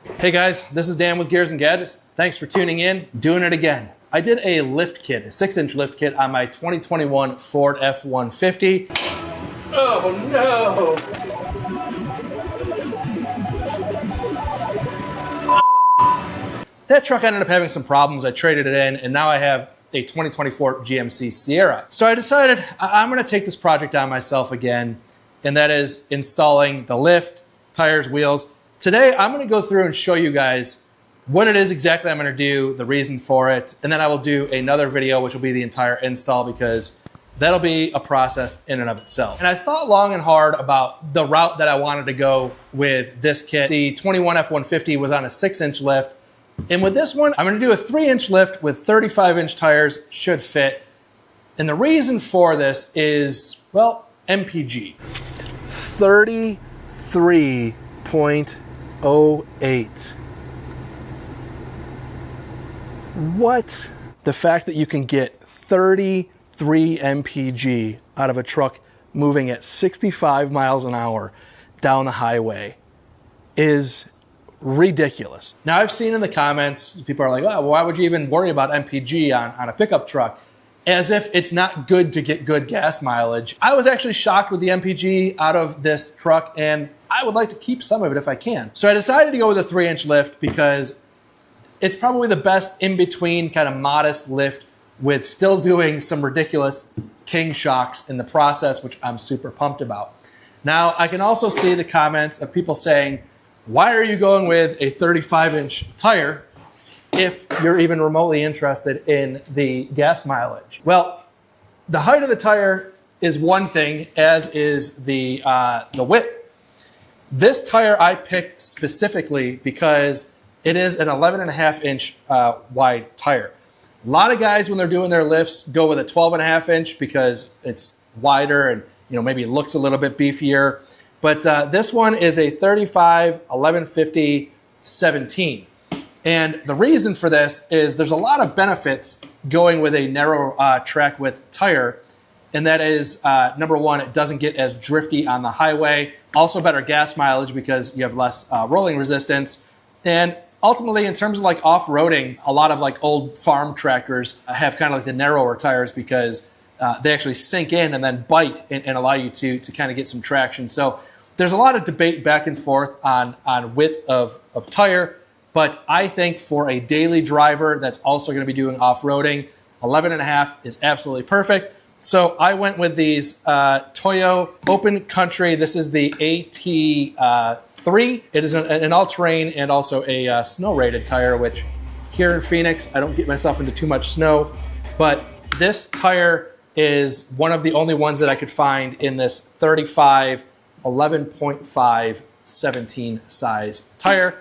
Hey guys, this is Dan with Gears and Gadgets. Thanks for tuning in. Doing it again. I did a lift kit, a 6-inch lift kit on my 2021 Ford F-150. Oh no! That truck ended up having some problems. I traded it in, and now I have a 2024 GMC Sierra. So I decided I'm gonna take this project on myself again, and that is installing the lift, tires, wheels. Today, I'm gonna go through and show you guys what it is exactly I'm gonna do, the reason for it, and then I will do another video, which will be the entire install, because that'll be a process in and of itself. And I thought long and hard about the route that I wanted to go with this kit. The 21 F-150 was on a 6-inch lift, and with this one, I'm gonna do a 3-inch lift with 35-inch tires, should fit. And the reason for this is, well, MPG. 33.08. What? The fact that you can get 33 MPG out of a truck moving at 65 miles an hour down the highway is ridiculous. Now, I've seen in the comments, people are like, oh, why would you even worry about MPG on a pickup truck? As if it's not good to get good gas mileage. I was actually shocked with the MPG out of this truck, and I would like to keep some of it if I can. So I decided to go with a 3-inch lift because it's probably the best in-between kind of modest lift with still doing some ridiculous king shocks in the process, which I'm super pumped about. Now, I can also see the comments of people saying, why are you going with a 35-inch tire if you're even remotely interested in the gas mileage? Well, the height of the tire is one thing, as is the width. This tire I picked specifically because it is an 11.5-inch wide tire. A lot of guys, when they're doing their lifts, go with a 12.5-inch because it's wider and maybe it looks a little bit beefier. But this one is a 35, 1150, 17. And the reason for this is there's a lot of benefits going with a narrow track width tire. And that is, number one, it doesn't get as drifty on the highway. Also better gas mileage because you have less rolling resistance. And ultimately, in terms of like off-roading, a lot of like old farm tractors have kind of like the narrower tires because they actually sink in and then bite and allow you to kind of get some traction. So there's a lot of debate back and forth on width of tire. But I think for a daily driver that's also going to be doing off-roading, 11.5 is absolutely perfect. So I went with these Toyo Open Country. This is the AT4. It is an all-terrain and also a snow-rated tire, which here in Phoenix, I don't get myself into too much snow. But this tire is one of the only ones that I could find in this 35, 11.5, 17 size tire.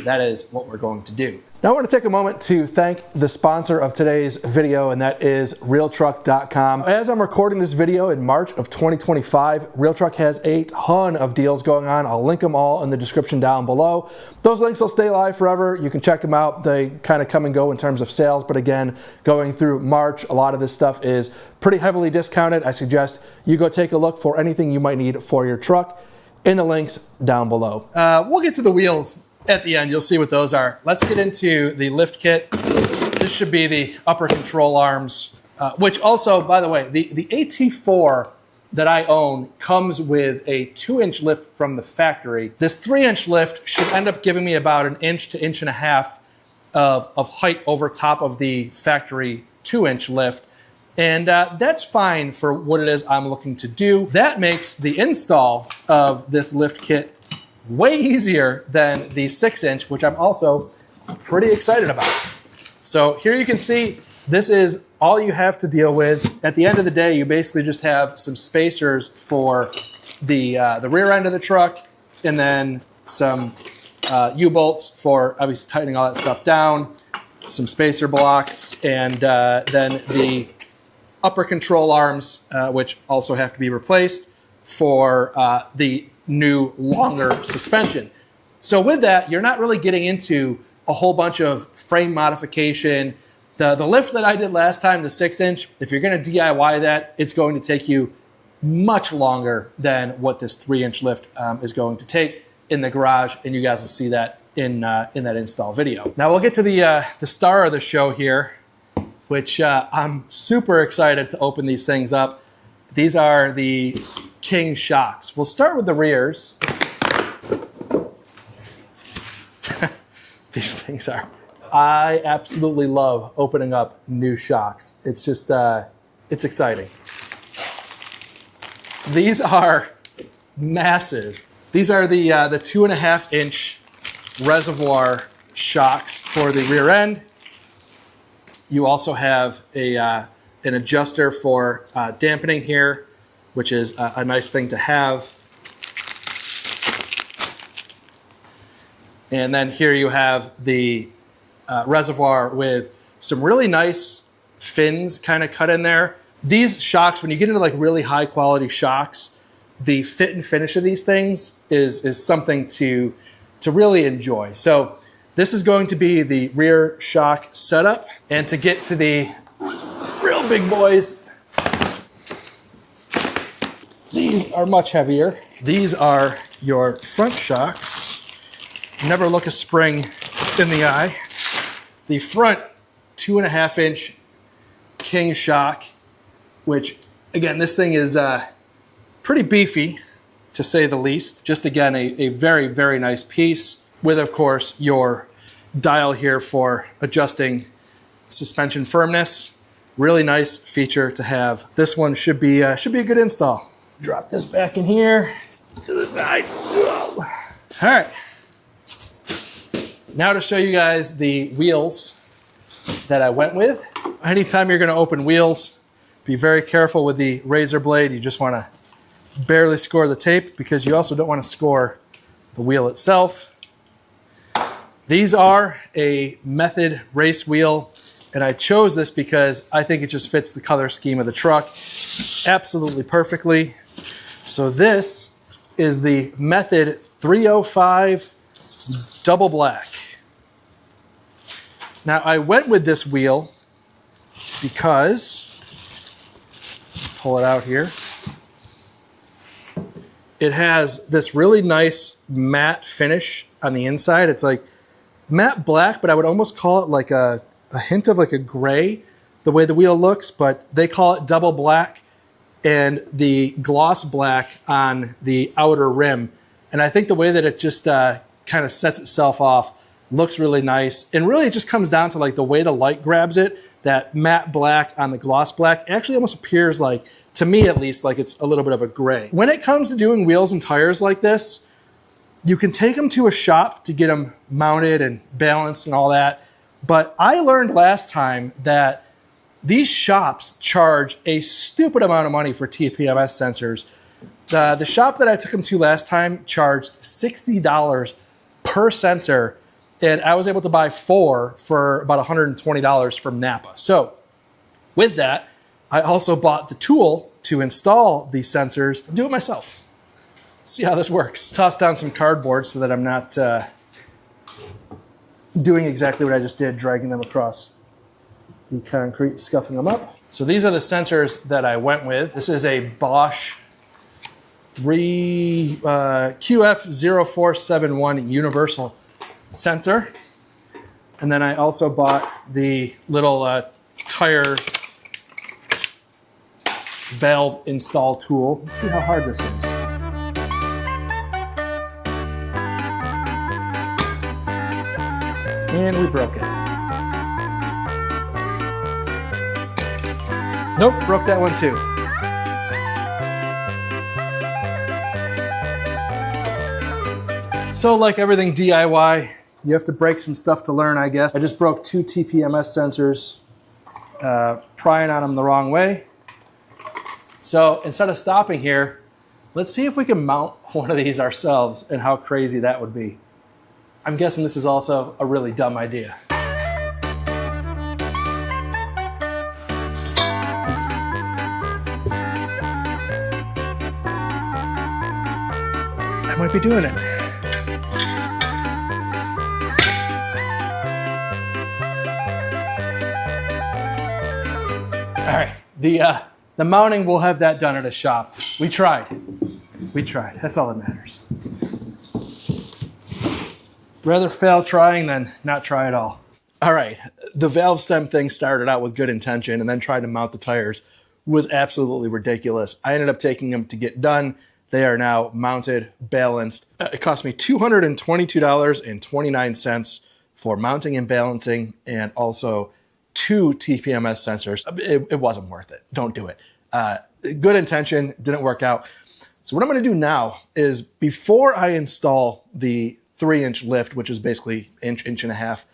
That is what we're going to do. Now I want to take a moment to thank the sponsor of today's video, and that is RealTruck.com. As I'm recording this video in March of 2025, RealTruck has a ton of deals going on. I'll link them all in the description down below. Those links will stay live forever. You can check them out. They kind of come and go in terms of sales, but again, going through March, a lot of this stuff is pretty heavily discounted. I suggest you go take a look for anything you might need for your truck in the links down below. We'll get to the wheels at the end. You'll see what those are. Let's get into the lift kit. This should be the upper control arms, which also, by the way, the AT4 that I own comes with a 2-inch lift from the factory. This 3-inch lift should end up giving me about an inch to inch and a half of height over top of the factory 2-inch lift. And that's fine for what it is I'm looking to do. That makes the install of this lift kit way easier than the 6-inch, which I'm also pretty excited about. So here you can see, this is all you have to deal with. At the end of the day, you basically just have some spacers for the rear end of the truck, and then some U-bolts for obviously tightening all that stuff down, some spacer blocks, and then the upper control arms, which also have to be replaced for the new longer suspension. So with that, you're not really getting into a whole bunch of frame modification. The lift that I did last time, the 6-inch, if you're going to DIY that, it's going to take you much longer than what this 3-inch lift is going to take in the garage, and you guys will see that in that install video. Now we'll get to the star of the show here, which I'm super excited to open these things up. These are the King shocks. We'll start with the rears. These things are, I absolutely love opening up new shocks. It's just, it's exciting. These are massive. These are the 2.5-inch reservoir shocks for the rear end. You also have an adjuster for dampening here, which is a nice thing to have. And then here you have the reservoir with some really nice fins kind of cut in there. These shocks, when you get into like really high quality shocks, the fit and finish of these things is something to really enjoy. So this is going to be the rear shock setup. And to get to the real big boys, these are much heavier. These are your front shocks. Never look a spring in the eye. The front 2.5-inch King shock, which again, this thing is pretty beefy to say the least. Just again, a very, very nice piece with, of course, your dial here for adjusting suspension firmness. Really nice feature to have. This one should be a good install. Drop this back in here to the side. Whoa. All right. Now to show you guys the wheels that I went with. Anytime you're going to open wheels, be very careful with the razor blade. You just want to barely score the tape because you also don't want to score the wheel itself. These are a Method race wheel, and I chose this because I think it just fits the color scheme of the truck absolutely perfectly. So this is the Method 305 double black. Now I went with this wheel because, pull it out here, it has this really nice matte finish on the inside. It's like matte black, but I would almost call it like a hint of like a gray, the way the wheel looks, but they call it double black, and the gloss black on the outer rim. And I think the way that it just kind of sets itself off looks really nice. And really it just comes down to like the way the light grabs it. That matte black on the gloss black actually almost appears like, to me at least, like it's a little bit of a gray. When it comes to doing wheels and tires like this, you can take them to a shop to get them mounted and balanced and all that. But I learned last time that these shops charge a stupid amount of money for TPMS sensors. The shop that I took them to last time charged $60 per sensor, and I was able to buy 4 for about $120 from Napa. So with that, I also bought the tool to install these sensors, do it myself. Let's see how this works. Toss down some cardboard so that I'm not doing exactly what I just did, dragging them across the concrete, scuffing them up. So these are the sensors that I went with. This is a Bosch QF0471 universal sensor. And then I also bought the little tire valve install tool. Let's see how hard this is. And we broke it. Nope, broke that one too. So like everything DIY, you have to break some stuff to learn, I guess. I just broke 2 TPMS sensors, prying on them the wrong way. So instead of stopping here, let's see if we can mount one of these ourselves and how crazy that would be. I'm guessing this is also a really dumb idea. I might be doing it. All right, the mounting, we'll have that done at a shop. We tried. That's all that matters. Rather fail trying than not try at all. All right, the valve stem thing started out with good intention, and then trying to mount the tires was absolutely ridiculous. I ended up taking them to get done. They are now mounted, balanced. It cost me $222.29 for mounting and balancing, and also 2 TPMS sensors. It wasn't worth it. Don't do it. Good intention, didn't work out. So what I'm gonna do now is, before I install the 3-inch lift, which is basically inch and a half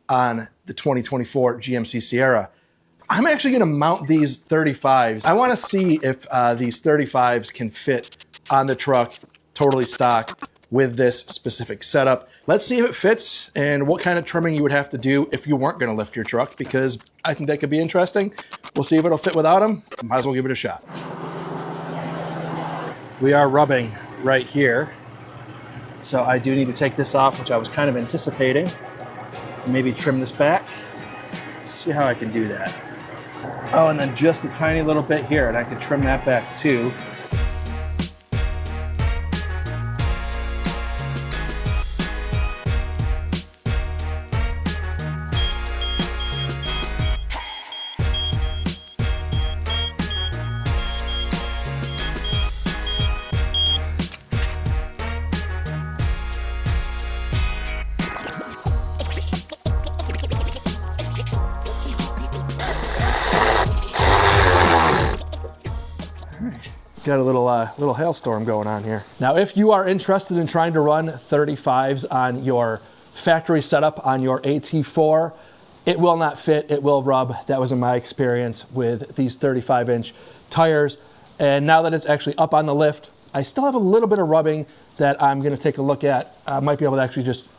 on the 2024 GMC Sierra, I'm actually gonna mount these 35s. I wanna see if these 35s can fit on the truck, totally stock, with this specific setup. Let's see if it fits and what kind of trimming you would have to do if you weren't gonna lift your truck, because I think that could be interesting. We'll see if it'll fit without them. Might as well give it a shot. We are rubbing right here. So I do need to take this off, which I was kind of anticipating. Maybe trim this back. Let's see how I can do that. Oh, and then just a tiny little bit here, and I can trim that back too. Got a little hailstorm going on here. Now, if you are interested in trying to run 35s on your factory setup on your AT4, it will not fit, it will rub. That was in my experience with these 35-inch tires. And now that it's actually up on the lift, I still have a little bit of rubbing that I'm gonna take a look at. I might be able to actually just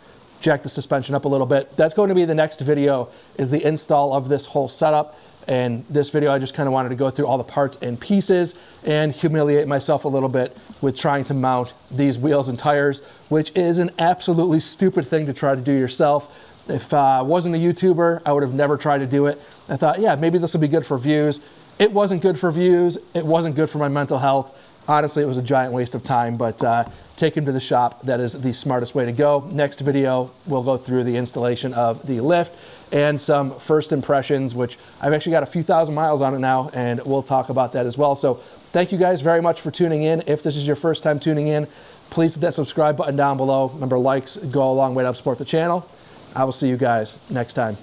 jack the suspension up a little bit. That's going to be the next video, is the install of this whole setup. And this video, I just kind of wanted to go through all the parts and pieces and humiliate myself a little bit with trying to mount these wheels and tires, which is an absolutely stupid thing to try to do yourself. If I wasn't a YouTuber, I would have never tried to do it. I thought, yeah, maybe this will be good for views. It wasn't good for views. It wasn't good for my mental health. Honestly, it was a giant waste of time, but take them to the shop. That is the smartest way to go. Next video, we'll go through the installation of the lift and some first impressions, which I've actually got a few thousand miles on it now, and we'll talk about that as well. So thank you guys very much for tuning in. If this is your first time tuning in, please hit that subscribe button down below. Remember, likes go a long way to help support the channel. I will see you guys next time.